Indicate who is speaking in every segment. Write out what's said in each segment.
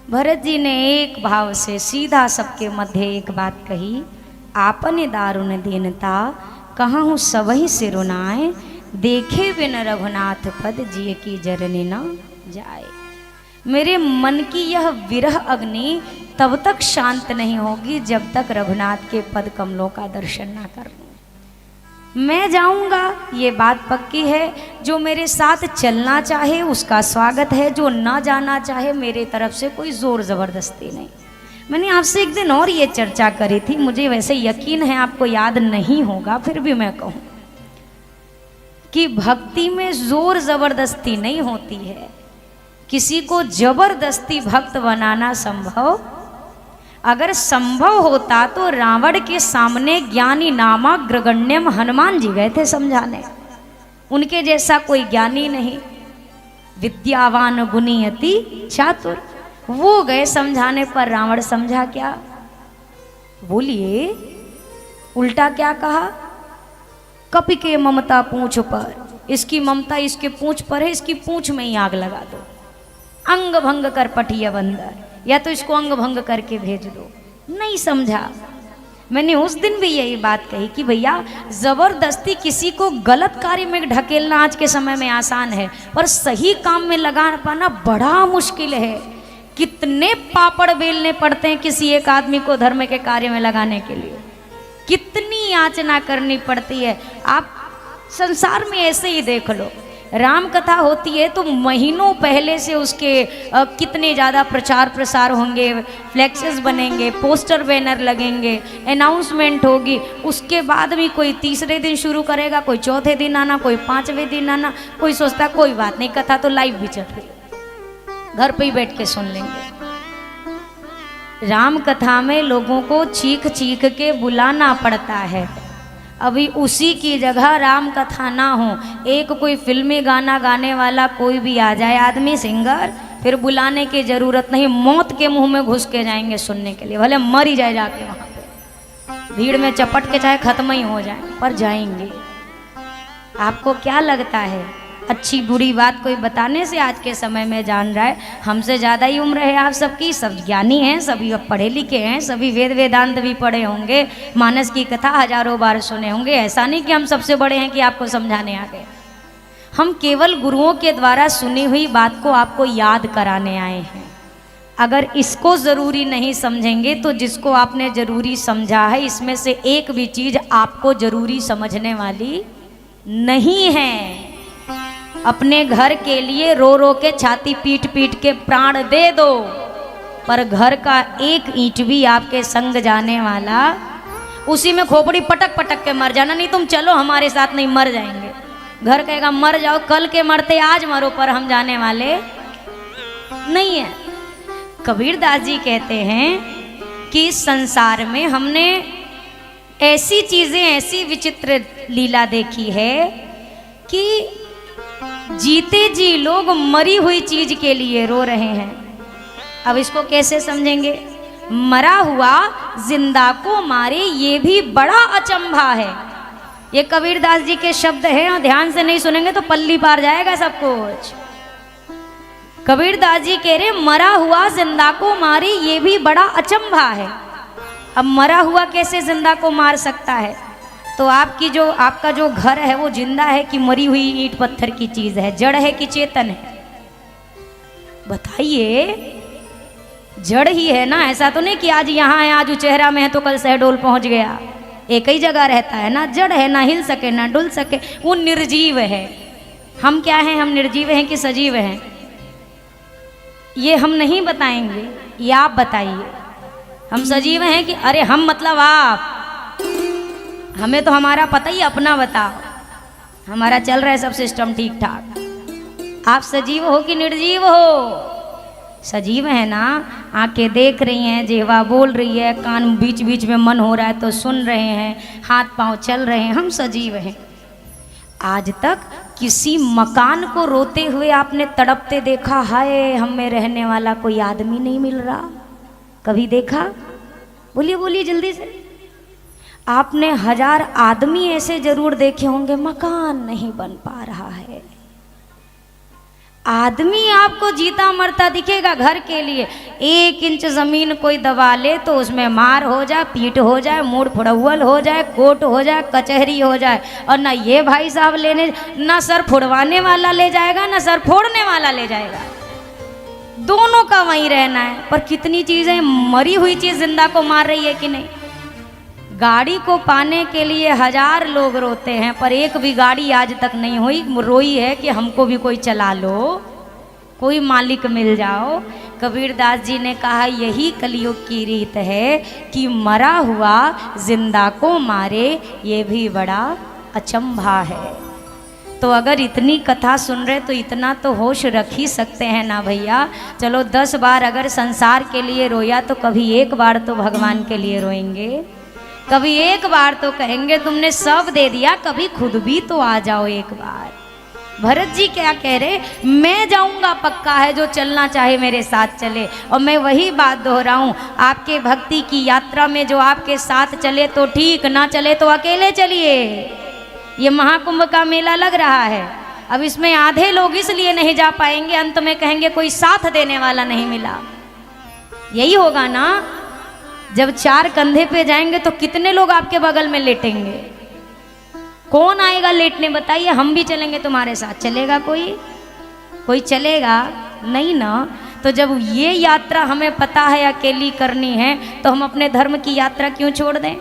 Speaker 1: भरत जी ने एक भाव से सीधा सबके मध्य एक बात कही, आपने दारुण दीनता कहूँ सबही से रुनाए, देखे बिन रघुनाथ पद जिय की जरनी न जाए। मेरे मन की यह विरह अग्नि तब तक शांत नहीं होगी जब तक रघुनाथ के पद कमलों का दर्शन ना कर लूं। मैं जाऊंगा, ये बात पक्की है। जो मेरे साथ चलना चाहे उसका स्वागत है, जो ना जाना चाहे मेरे तरफ से कोई जोर जबरदस्ती नहीं। मैंने आपसे एक दिन और ये चर्चा करी थी, मुझे वैसे यकीन है आपको याद नहीं होगा, फिर भी मैं कहूँ कि भक्ति में जोर जबरदस्ती नहीं होती है। किसी को जबरदस्ती भक्त बनाना संभव, अगर संभव होता तो रावण के सामने ज्ञानी नामाग्रगण्यम हनुमान जी गए थे समझाने। उनके जैसा कोई ज्ञानी नहीं, विद्यावान गुणी अति चातुर, वो गए समझाने पर रावण समझा क्या? बोलिए, उल्टा क्या कहा? कपि के ममता पूंछ पर, इसकी ममता इसके पूंछ पर है, इसकी पूंछ में ही आग लगा दो। अंग भंग कर पटिया बंदर, या तो इसको अंग भंग करके भेज दो। नहीं समझा। मैंने उस दिन भी यही बात कही कि भैया जबरदस्ती किसी को गलत कार्य में ढकेलना आज के समय में आसान है, पर सही काम में लगा पाना बड़ा मुश्किल है। कितने पापड़ बेलने पड़ते हैं किसी एक आदमी को धर्म के कार्य में लगाने के लिए, कितनी याचना करनी पड़ती है। आप संसार में ऐसे ही देख लो, राम कथा होती है तो महीनों पहले से उसके कितने ज़्यादा प्रचार प्रसार होंगे, फ्लैक्सेस बनेंगे, पोस्टर बैनर लगेंगे, अनाउंसमेंट होगी। उसके बाद भी कोई तीसरे दिन शुरू करेगा, कोई चौथे दिन आना, कोई पांचवें दिन आना, कोई सोचता कोई बात नहीं, कथा तो लाइव भी चल रही, घर पे ही बैठ के सुन लेंगे। राम कथा में लोगों को चीख चीख के बुलाना पड़ता है। अभी उसी की जगह राम कथा ना हो, एक कोई फिल्मी गाना गाने वाला कोई भी आ जाए आदमी सिंगर, फिर बुलाने की जरूरत नहीं, मौत के मुंह में घुस के जाएंगे सुनने के लिए, भले मर ही जाए जाके वहां पे, भीड़ में चपट के चाहे खत्म ही हो जाए, पर जाएंगे। आपको क्या लगता है अच्छी बुरी बात कोई बताने से आज के समय में जान रहा है? हमसे ज़्यादा ही उम्र है आप सबकी, सब ज्ञानी हैं, सभी पढ़े लिखे हैं, सभी वेद वेदांत भी पढ़े होंगे, मानस की कथा हजारों बार सुने होंगे। ऐसा नहीं कि हम सबसे बड़े हैं कि आपको समझाने आ गए। हम केवल गुरुओं के द्वारा सुनी हुई बात को आपको याद कराने आए हैं। अगर इसको ज़रूरी नहीं समझेंगे तो जिसको आपने ज़रूरी समझा है, इसमें से एक भी चीज़ आपको ज़रूरी समझने वाली नहीं है। अपने घर के लिए रो रो के छाती पीट पीट के प्राण दे दो, पर घर का एक ईंट भी आपके संग जाने वाला, उसी में खोपड़ी पटक पटक के मर जाना। नहीं तुम चलो हमारे साथ, नहीं मर जाएंगे। घर कहेगा मर जाओ, कल के मरते आज मरो, पर हम जाने वाले नहीं है। कबीरदास जी कहते हैं कि संसार में हमने ऐसी चीजें, ऐसी विचित्र लीला देखी है कि जीते जी लोग मरी हुई चीज के लिए रो रहे हैं। अब इसको कैसे समझेंगे? मरा हुआ जिंदा को मारे, ये भी बड़ा अचंभा है। ये कबीरदास जी के शब्द हैं और ध्यान से नहीं सुनेंगे तो पल्ली पार जाएगा सब कुछ। कबीरदास जी कह रहे मरा हुआ जिंदा को मारे, ये भी बड़ा अचंभा है। अब मरा हुआ कैसे जिंदा को मार सकता है? तो आपका जो घर है वो जिंदा है कि मरी हुई ईंट पत्थर की चीज है, जड़ है कि चेतन है? बताइए, जड़ ही है ना। ऐसा तो नहीं कि आज यहाँ है, आज चेहरा में है तो कल शहडोल पहुंच गया। एक ही जगह रहता है ना, जड़ है, ना हिल सके ना डुल सके, वो निर्जीव है। हम क्या हैं? हम निर्जीव हैं कि सजीव हैं? ये हम नहीं बताएंगे, ये आप बताइए। हम सजीव हैं कि अरे हम मतलब आप? हमें तो हमारा पता ही, अपना बताओ। हमारा चल रहा है सब सिस्टम ठीक ठाक। आप सजीव हो कि निर्जीव हो? सजीव है ना, आंखें देख रही हैं, जिह्वा बोल रही है, कान बीच बीच में मन हो रहा है तो सुन रहे हैं, हाथ पांव चल रहे हैं, हम सजीव हैं। आज तक किसी मकान को रोते हुए आपने तड़पते देखा? हाय हम में रहने वाला कोई आदमी नहीं मिल रहा, कभी देखा? बोलिए बोलिए जल्दी से। आपने 1000 आदमी ऐसे जरूर देखे होंगे, मकान नहीं बन पा रहा है। आदमी आपको जीता मरता दिखेगा घर के लिए, 1 इंच ज़मीन कोई दबा ले तो उसमें मार हो जाए, पीट हो जाए, मूड फुड़ौल हो जाए, कोर्ट हो जाए, कचहरी हो जाए। और ना ये भाई साहब लेने, ना सर फुड़वाने वाला ले जाएगा, ना सर फोड़ने वाला ले जाएगा, दोनों का वहीं रहना है। पर कितनी चीज़ें, मरी हुई चीज़ जिंदा को मार रही है कि नहीं। गाड़ी को पाने के लिए 1000 लोग रोते हैं, पर एक भी गाड़ी आज तक नहीं रोई है कि हमको भी कोई चला लो, कोई मालिक मिल जाओ। कबीरदास जी ने कहा यही कलयुग की रीत है कि मरा हुआ जिंदा को मारे, ये भी बड़ा अचंभा है। तो अगर इतनी कथा सुन रहे तो इतना तो होश रख ही सकते हैं ना भैया। चलो 10 बार अगर संसार के लिए रोया तो कभी एक बार तो भगवान के लिए रोएंगे, कभी एक बार तो कहेंगे तुमने सब दे दिया, कभी खुद भी तो आ जाओ एक बार। भरत जी क्या कह रहे, मैं जाऊंगा पक्का है, जो चलना चाहे मेरे साथ चले। और मैं वही बात दोहराऊं, आपके भक्ति की यात्रा में जो आपके साथ चले तो ठीक, ना चले तो अकेले चलिए। ये महाकुंभ का मेला लग रहा है, अब इसमें आधे लोग इसलिए नहीं जा पाएंगे, अंत में कहेंगे कोई साथ देने वाला नहीं मिला। यही होगा ना, जब 4 कंधे पे जाएंगे तो कितने लोग आपके बगल में लेटेंगे, कौन आएगा लेटने बताइए। हम भी चलेंगे तुम्हारे साथ, चलेगा कोई चलेगा नहीं ना। तो जब ये यात्रा हमें पता है अकेली करनी है तो हम अपने धर्म की यात्रा क्यों छोड़ दें।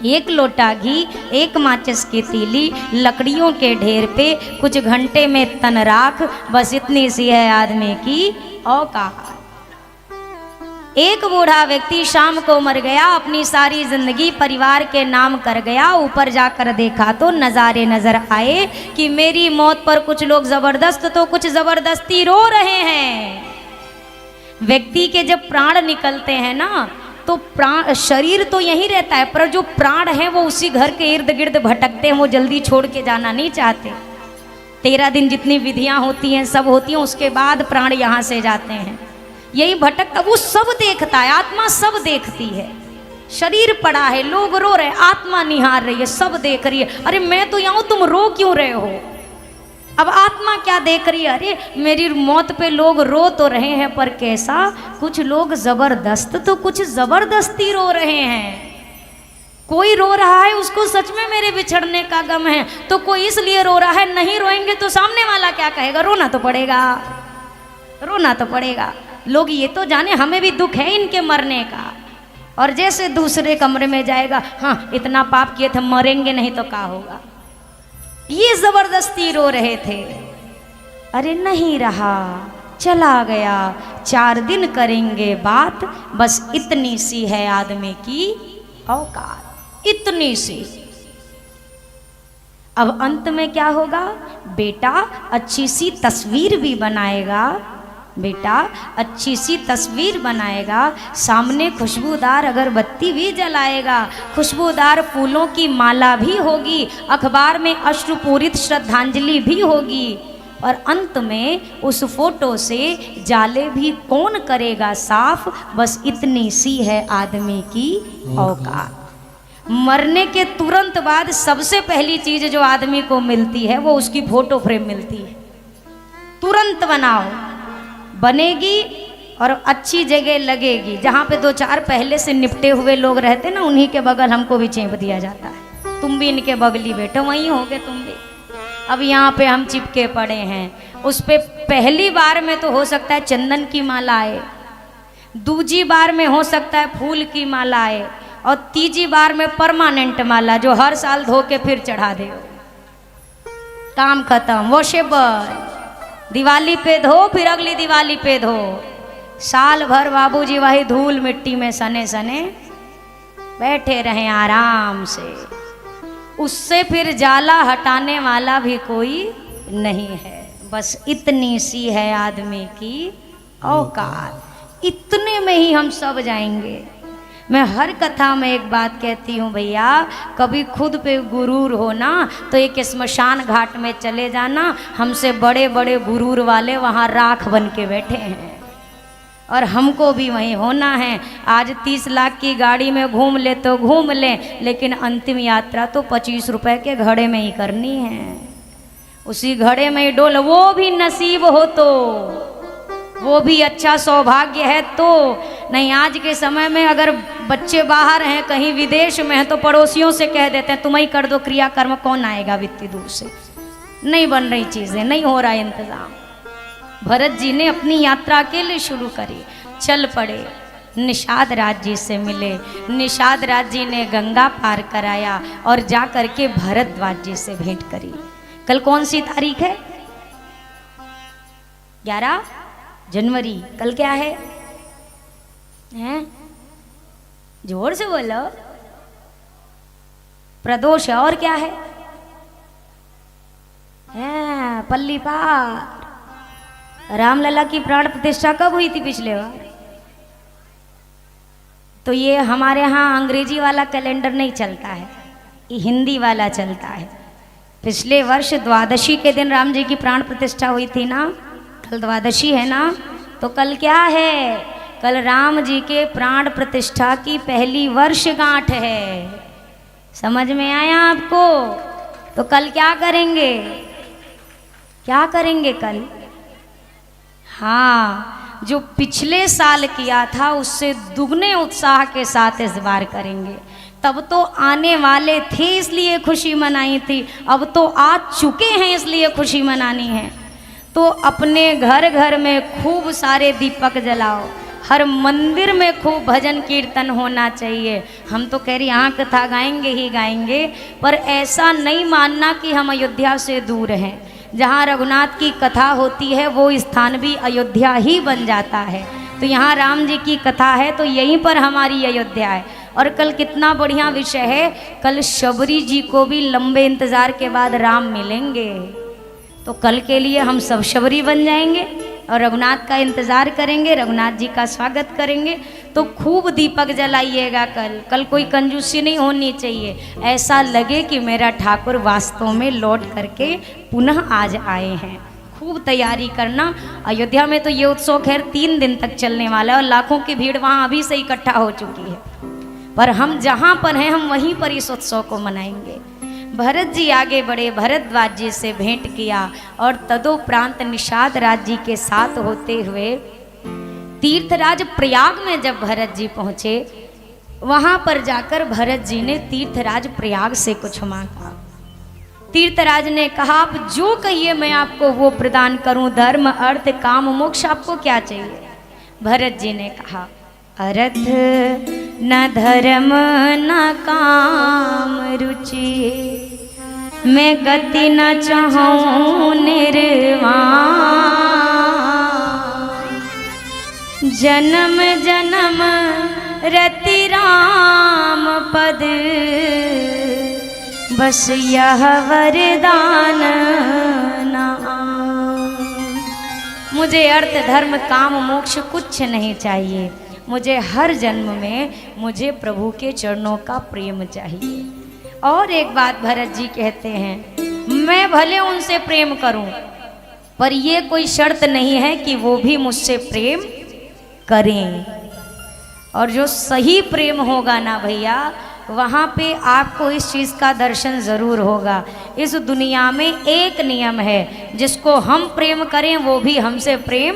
Speaker 1: 1 लोटा घी, 1 माचिस की तीली, लकड़ियों के ढेर पे कुछ घंटे में तन राख, बस इतनी सी है आदमी की औकात। एक बूढ़ा व्यक्ति शाम को मर गया, अपनी सारी जिंदगी परिवार के नाम कर गया। ऊपर जाकर देखा तो नज़ारे नजर आए कि मेरी मौत पर कुछ लोग जबरदस्त तो कुछ जबरदस्ती रो रहे हैं। व्यक्ति के जब प्राण निकलते हैं ना तो प्राण, शरीर तो यहीं रहता है, पर जो प्राण है वो उसी घर के इर्द गिर्द भटकते हैं, वो जल्दी छोड़ के जाना नहीं चाहते। 13 दिन जितनी विधियां होती हैं सब होती हैं, उसके बाद प्राण यहाँ से जाते हैं। यही भटकता, वो सब देखता है, आत्मा सब देखती है। शरीर पड़ा है, लोग रो रहे, आत्मा निहार रही है, सब देख रही है। अरे मैं तो यहाँ, तुम रो क्यों रहे हो। अब आत्मा क्या देख रही है, अरे मेरी मौत पे लोग रो तो रहे हैं पर कैसा, कुछ लोग जबरदस्त तो कुछ जबरदस्ती रो रहे हैं। कोई रो रहा है उसको सच में मेरे बिछड़ने का गम है, तो कोई इसलिए रो रहा है। नहीं रोएंगे तो सामने वाला क्या कहेगा, रोना तो पड़ेगा, रोना तो पड़ेगा। लोग ये तो जाने हमें भी दुख है इनके मरने का। और जैसे दूसरे कमरे में जाएगा, हाँ इतना पाप किए थे, मरेंगे नहीं तो क्या होगा। ये जबरदस्ती रो रहे थे। अरे नहीं रहा, चला गया, 4 दिन करेंगे बात, बस इतनी सी है आदमी की औकात, इतनी सी। अब अंत में क्या होगा, बेटा अच्छी सी तस्वीर भी बनाएगा, बेटा अच्छी सी तस्वीर बनाएगा, सामने खुशबूदार अगरबत्ती भी जलाएगा, खुशबूदार फूलों की माला भी होगी, अखबार में अश्रुपूरित श्रद्धांजलि भी होगी। और अंत में उस फोटो से जाले भी कौन करेगा साफ, बस इतनी सी है आदमी की औकात। मरने के तुरंत बाद सबसे पहली चीज जो आदमी को मिलती है वो उसकी फोटो फ्रेम मिलती है। तुरंत बनाओ, बनेगी और अच्छी जगह लगेगी। जहाँ पे 2-4 पहले से निपटे हुए लोग रहते ना, उन्हीं के बगल हमको भी चेप दिया जाता है, तुम भी इनके बगली बैठो, वहीं होगे तुम भी। अब यहाँ पे हम चिपके पड़े हैं, उस पे पहली बार में तो हो सकता है चंदन की माला आए, दूजी बार में हो सकता है फूल की माला आए, और तीजी बार में परमानेंट माला जो हर साल धो के फिर चढ़ा दे। काम खत्म, वॉशेबल, दिवाली पे धो फिर अगली दिवाली पे धो, साल भर बाबूजी वही धूल मिट्टी में सने सने बैठे रहें आराम से। उससे फिर जाला हटाने वाला भी कोई नहीं है। बस इतनी सी है आदमी की औकात, इतने में ही हम सब जाएंगे। मैं हर कथा में एक बात कहती हूँ भैया, कभी खुद पे गुरूर हो ना तो एक स्मशान घाट में चले जाना, हमसे बड़े बड़े गुरूर वाले वहाँ राख बन के बैठे हैं और हमको भी वहीं होना है। आज 30 लाख की गाड़ी में घूम ले तो घूम ले, लेकिन अंतिम यात्रा तो 25 रुपए के घड़े में ही करनी है। उसी घड़े में डोल, वो भी नसीब हो तो, वो भी अच्छा सौभाग्य है तो। नहीं, आज के समय में अगर बच्चे बाहर हैं, कहीं विदेश में हैं, तो पड़ोसियों से कह देते हैं तुम ही कर दो क्रियाकर्म, कौन आएगा इतनी दूर से। नहीं बन रही चीज़ें, नहीं हो रहा इंतज़ाम। भरत जी ने अपनी यात्रा के लिए शुरू करी, चल पड़े, निषाद राज जी से मिले। निषाद राज जी ने गंगा पार कराया और जा करके भरद्वाज जी से भेंट करी। कल कौन सी तारीख है? 11 जनवरी। कल क्या है? हैं? जोर से बोलो। प्रदोष है। और क्या है? पल्ली पार। रामलला की प्राण प्रतिष्ठा कब हुई थी? पिछले बार। तो ये हमारे यहाँ अंग्रेजी वाला कैलेंडर नहीं चलता है, ये हिंदी वाला चलता है। पिछले वर्ष द्वादशी के दिन राम जी की प्राण प्रतिष्ठा हुई थी ना, कल द्वादशी है ना, तो कल क्या है? कल राम जी के प्राण प्रतिष्ठा की पहली वर्षगांठ है। समझ में आया आपको? तो कल क्या करेंगे? क्या करेंगे कल? हाँ, जो पिछले साल किया था उससे दुगने उत्साह के साथ इस बार करेंगे। तब तो आने वाले थे इसलिए खुशी मनाई थी, अब तो आ चुके हैं इसलिए खुशी मनानी है। तो अपने घर घर में खूब सारे दीपक जलाओ, हर मंदिर में खूब भजन कीर्तन होना चाहिए। हम तो कह रही यहाँ कथा गाएंगे ही गाएंगे, पर ऐसा नहीं मानना कि हम अयोध्या से दूर हैं। जहाँ रघुनाथ की कथा होती है वो स्थान भी अयोध्या ही बन जाता है। तो यहाँ राम जी की कथा है तो यहीं पर हमारी अयोध्या है। और कल कितना बढ़िया विषय है, कल शबरी जी को भी लंबे इंतज़ार के बाद राम मिलेंगे। तो कल के लिए हम सब शबरी बन जाएंगे और रघुनाथ का इंतज़ार करेंगे, रघुनाथ जी का स्वागत करेंगे। तो खूब दीपक जलाइएगा कल। कल कोई कंजूसी नहीं होनी चाहिए, ऐसा लगे कि मेरा ठाकुर वास्तव में लौट करके पुनः आज आए हैं। खूब तैयारी करना। अयोध्या में तो ये उत्सव खैर 3 दिन तक चलने वाला है और लाखों की भीड़ वहाँ अभी से इकट्ठा हो चुकी है, पर हम जहाँ पर हैं हम वहीं पर इस उत्सव को मनाएंगे। भरत जी आगे बढ़े, भरद्वाज जी से भेंट किया और तदोपरांत निषाद राज जी के साथ होते हुए तीर्थराज प्रयाग में जब भरत जी पहुँचे, वहाँ पर जाकर भरत जी ने तीर्थराज प्रयाग से कुछ मांगा। तीर्थराज ने कहा आप जो कहिए मैं आपको वो प्रदान करूं, धर्म अर्थ काम मोक्ष आपको क्या चाहिए? भरत जी ने कहा अर्थ न धर्म न काम रुचि, मैं गति न चाहूं निर्वाण, जन्म जन्म रति राम पद, बस यह वरदान ना। मुझे अर्थ धर्म काम मोक्ष कुछ नहीं चाहिए, मुझे हर जन्म में मुझे प्रभु के चरणों का प्रेम चाहिए। और एक बात भरत जी कहते हैं, मैं भले उनसे प्रेम करूं, पर ये कोई शर्त नहीं है कि वो भी मुझसे प्रेम करें। और जो सही प्रेम होगा ना भैया, वहाँ पे आपको इस चीज़ का दर्शन ज़रूर होगा। इस दुनिया में एक नियम है, जिसको हम प्रेम करें वो भी हमसे प्रेम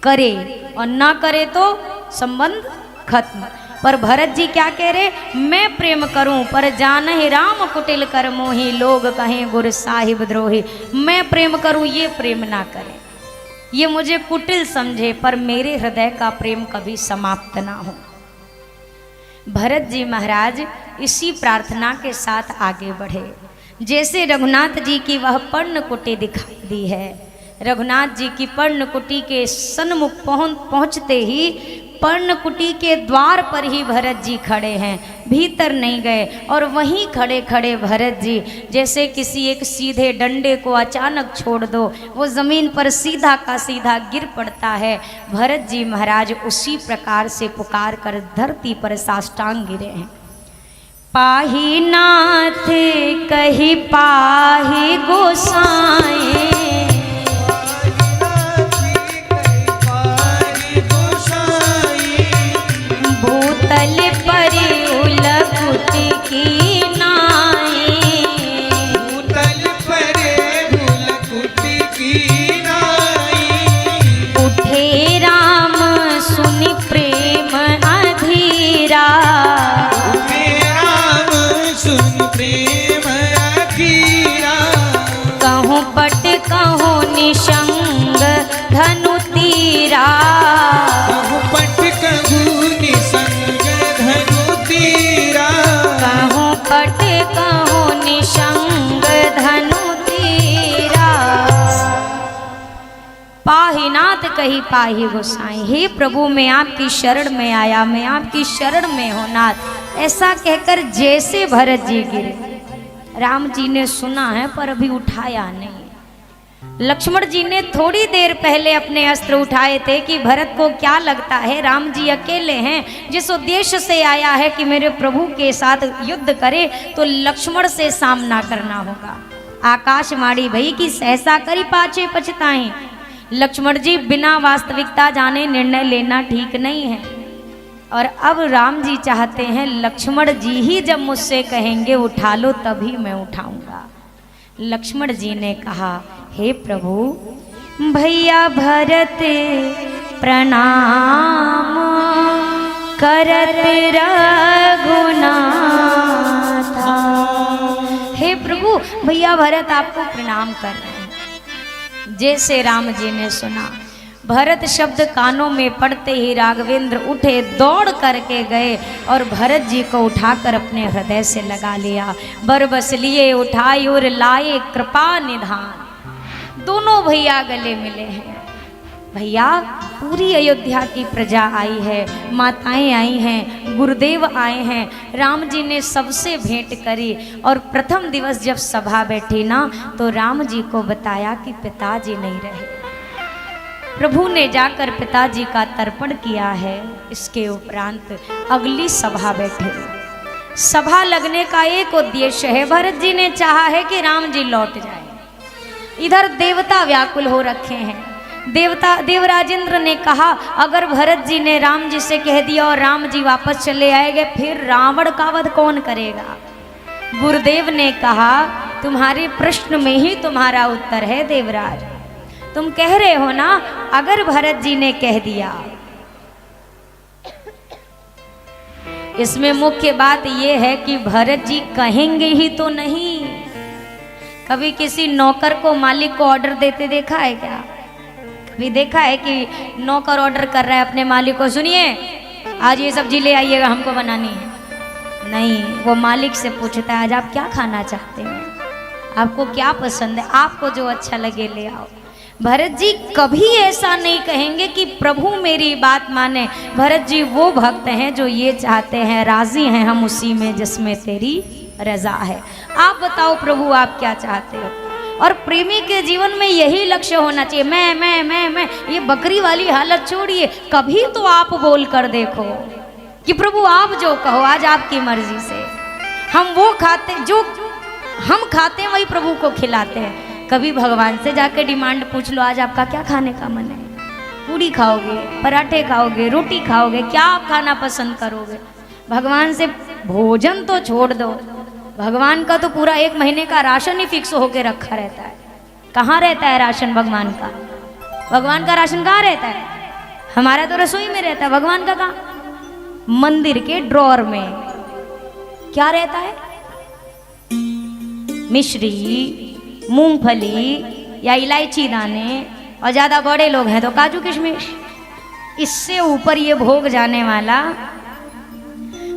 Speaker 1: करे, और ना करे तो संबंध खत्म। पर भरत जी क्या कह रहे, मैं प्रेम करूं पर जानहि राम कुटिल कर मोहि, लोग कहें गुरु साहिब द्रोही। मैं प्रेम करूं ये प्रेम ना करें, ये मुझे कुटिल समझे, पर मेरे हृदय का प्रेम कभी समाप्त ना हो। भरत जी महाराज इसी प्रार्थना के साथ आगे बढ़े। जैसे रघुनाथ जी की वह पर्णकुटी दिखाई दी है, रघुनाथ जी की पर्णकुटी के सन्मुख पहुँचते ही पर्णकुटी के द्वार पर ही भरत जी खड़े हैं, भीतर नहीं गए। और वहीं खड़े खड़े भरत जी जैसे किसी एक सीधे डंडे को अचानक छोड़ दो, वो ज़मीन पर सीधा का सीधा गिर पड़ता है। भरत जी महाराज उसी प्रकार से पुकार कर धरती पर साष्टांग गिरे हैं। पाही नाथ कही पाही गोसाएं, भूतल परि उलकुटी की नाई, भूतल परि कहो निशंग धनु तीरा।
Speaker 2: कहूँ पट कहूँ निसंग धनु तीरा।
Speaker 1: कहूँ पट कहूँ निशंग धनु तीरा। पाहिनाथ कही पाही गोसाई, हे प्रभु मैं आपकी शरण में आया, मैं आपकी शरण में हूँ नाथ। ऐसा कहकर जैसे भरत जी गिरे, राम जी ने सुना है पर अभी उठाया नहीं। लक्ष्मण जी ने थोड़ी देर पहले अपने अस्त्र उठाए थे कि भरत को क्या लगता है राम जी अकेले हैं, जिस उद्देश्य से आया है कि मेरे प्रभु के साथ युद्ध करे तो लक्ष्मण से सामना करना होगा। आकाशवाणी भई कि सहसा करी पाछे पछताएं। लक्ष्मण जी बिना वास्तविकता जाने निर्णय लेना ठीक नहीं है। और अब राम जी चाहते हैं लक्ष्मण जी ही जब मुझसे कहेंगे उठा लो तभी मैं उठाऊंगा। लक्ष्मण जी ने कहा हे प्रभु भैया भरत प्रणाम करत रघुनाथा। हे प्रभु भैया भरत आपको प्रणाम कर रहे हैं। जैसे राम जी ने सुना, भरत शब्द कानों में पड़ते ही राघवेंद्र उठे, दौड़ करके गए और भरत जी को उठाकर अपने हृदय से लगा लिया। बरबस लिए उठाई और लाए कृपा निधान। दोनों भैया गले मिले हैं। भैया पूरी अयोध्या की प्रजा आई है, माताएं आई हैं, गुरुदेव आए हैं। राम जी ने सबसे भेंट करी और प्रथम दिवस जब सभा बैठी ना तो राम जी को बताया कि पिताजी नहीं रहे। प्रभु ने जाकर पिताजी का तर्पण किया है। इसके उपरांत अगली सभा बैठे। सभा लगने का एक उद्देश्य है, भरत जी ने चाहा है कि राम जी लौट जाए। इधर देवता व्याकुल हो रखे हैं। देवराजेंद्र ने कहा अगर भरत जी ने राम जी से कह दिया और राम जी वापस चले आएंगे फिर रावण का वध कौन करेगा। गुरुदेव ने कहा तुम्हारे प्रश्न में ही तुम्हारा उत्तर है देवराज। तुम कह रहे हो ना अगर भरत जी ने कह दिया। इसमें मुख्य बात यह है कि भरत जी कहेंगे ही तो नहीं। कभी किसी नौकर को मालिक को ऑर्डर देते देखा है क्या? कभी देखा है कि नौकर ऑर्डर कर रहा है अपने मालिक को, सुनिए आज ये सब्जी ले आइएगा हमको बनानी है? नहीं, वो मालिक से पूछता है आज आप क्या खाना चाहते हैं, आपको क्या पसंद है, आपको जो अच्छा लगे ले आओ। भरत जी कभी ऐसा नहीं कहेंगे कि प्रभु मेरी बात माने। भरत जी वो भक्त हैं जो ये चाहते हैं राजी हैं हम उसी में जिसमें तेरी रजा है। आप बताओ प्रभु आप क्या चाहते हो। और प्रेमी के जीवन में यही लक्ष्य होना चाहिए। मैं ये बकरी वाली हालत छोड़िए, कभी तो आप बोल कर देखो कि प्रभु आप जो कहो आज आपकी मर्जी से हम वो खाते, जो हम खाते हैं वही प्रभु को खिलाते हैं। कभी भगवान से जाकर डिमांड पूछ लो आज आपका क्या खाने का मन है, पूरी खाओगे, पराठे खाओगे, रोटी खाओगे, क्या आप खाना पसंद करोगे। भगवान से भोजन तो छोड़ दो, भगवान का तो पूरा 1 महीने का राशन ही फिक्स होके रखा रहता है। कहाँ रहता है राशन भगवान का? भगवान का राशन कहाँ रहता है? हमारा तो रसोई में रहता है, भगवान का कहाँ? मंदिर के ड्रॉर में। क्या रहता है? मिश्री, मूंगफली या इलायची दाने, और ज़्यादा बड़े लोग हैं तो काजू किशमिश। इससे ऊपर ये भोग जाने वाला।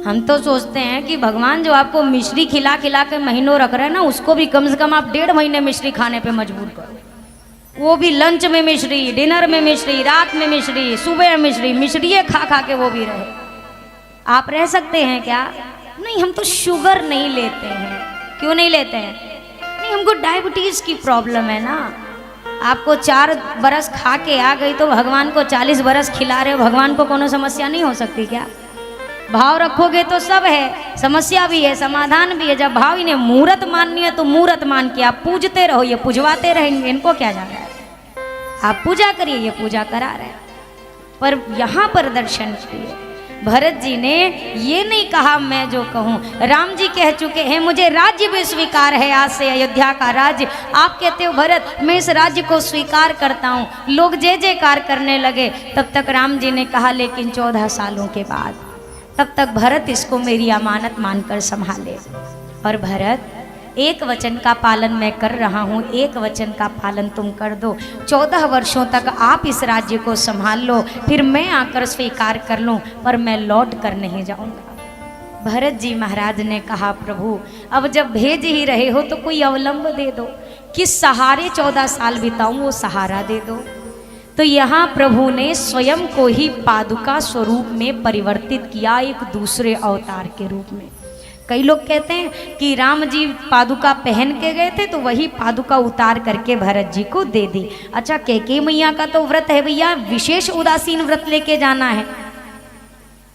Speaker 1: हम तो सोचते हैं कि भगवान जो आपको मिश्री खिला खिला के महीनों रख रहे हैं ना, उसको भी कम से कम आप 1.5 महीने मिश्री खाने पे मजबूर करो। वो भी लंच में मिश्री, डिनर में मिश्री, रात में मिश्री, सुबह मिश्री, मिश्रिये खा खा के वो भी रहे। आप रह सकते हैं क्या? नहीं, हम तो शुगर नहीं लेते हैं। क्यों नहीं लेते हैं? नहीं, हमको डायबिटीज़ की प्रॉब्लम है ना। आपको 4 बरस खा के आ गई तो भगवान को 40 बरस खिला रहे हो, भगवान को कोनो समस्या नहीं हो सकती क्या? भाव रखोगे तो सब है, समस्या भी है, समाधान भी है। जब भाव ही ने मूर्त माननी है तो मूर्त मान के आप पूजते रहो, ये पूजवाते रहेंगे, इनको क्या जा रहा है। आप पूजा करिए, ये पूजा करा रहे हैं। पर यहाँ पर दर्शन किए, भरत जी ने ये नहीं कहा मैं जो कहूँ। राम जी कह चुके हैं मुझे राज्य भी स्वीकार है, आज से अयोध्या का राज्य। आप कहते हो भरत मैं इस राज्य को स्वीकार करता हूँ। लोग जय जयकार करने लगे। तब तक राम जी ने कहा लेकिन 14 सालों के बाद, तब तक भरत इसको मेरी अमानत मानकर संभाले। और भरत एक वचन का पालन मैं कर रहा हूँ, एक वचन का पालन तुम कर दो। 14 वर्षों तक आप इस राज्य को संभाल लो, फिर मैं आकर स्वीकार कर लूँ, पर मैं लौट कर नहीं जाऊँगा। भरत जी महाराज ने कहा, प्रभु अब जब भेज ही रहे हो तो कोई अवलंब दे दो, किस सहारे 14 साल बिताऊँ वो सहारा दे दो। तो यहाँ प्रभु ने स्वयं को ही पादुका स्वरूप में परिवर्तित किया, एक दूसरे अवतार के रूप में। कई लोग कहते हैं कि राम जी पादुका पहन के गए थे तो वही पादुका उतार करके भरत जी को दे दी। अच्छा, कैकेयी मैया का तो व्रत है भैया, विशेष उदासीन व्रत लेके जाना है।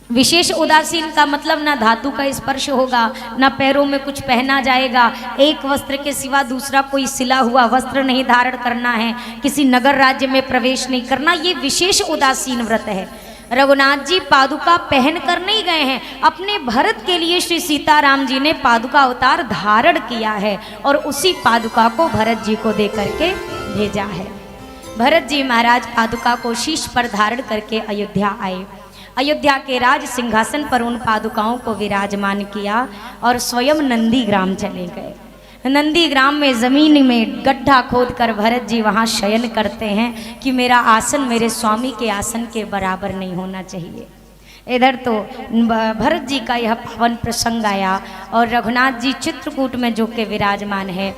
Speaker 1: विशेष उदासीन का मतलब ना धातु का स्पर्श होगा, ना पैरों में कुछ पहना जाएगा, एक वस्त्र के सिवा दूसरा कोई सिला हुआ वस्त्र नहीं धारण करना है, किसी नगर राज्य में प्रवेश नहीं करना, ये विशेष उदासीन व्रत है। रघुनाथ जी पादुका पहन कर नहीं गए हैं, अपने भरत के लिए श्री सीताराम जी ने पादुका अवतार धारण किया है और उसी पादुका को भरत जी को दे करके भेजा है। भरत जी महाराज पादुका को शीश पर धारण करके अयोध्या आए। अयोध्या के राज सिंहासन पर उन पादुकाओं को विराजमान किया और स्वयं नंदीग्राम चले गए। नंदीग्राम में ज़मीन में गड्ढा खोदकर भरत जी वहाँ शयन करते हैं कि मेरा आसन मेरे स्वामी के आसन के बराबर नहीं होना चाहिए। इधर तो भरत जी का यह पावन प्रसंग आया और रघुनाथ जी चित्रकूट में जो के विराजमान है।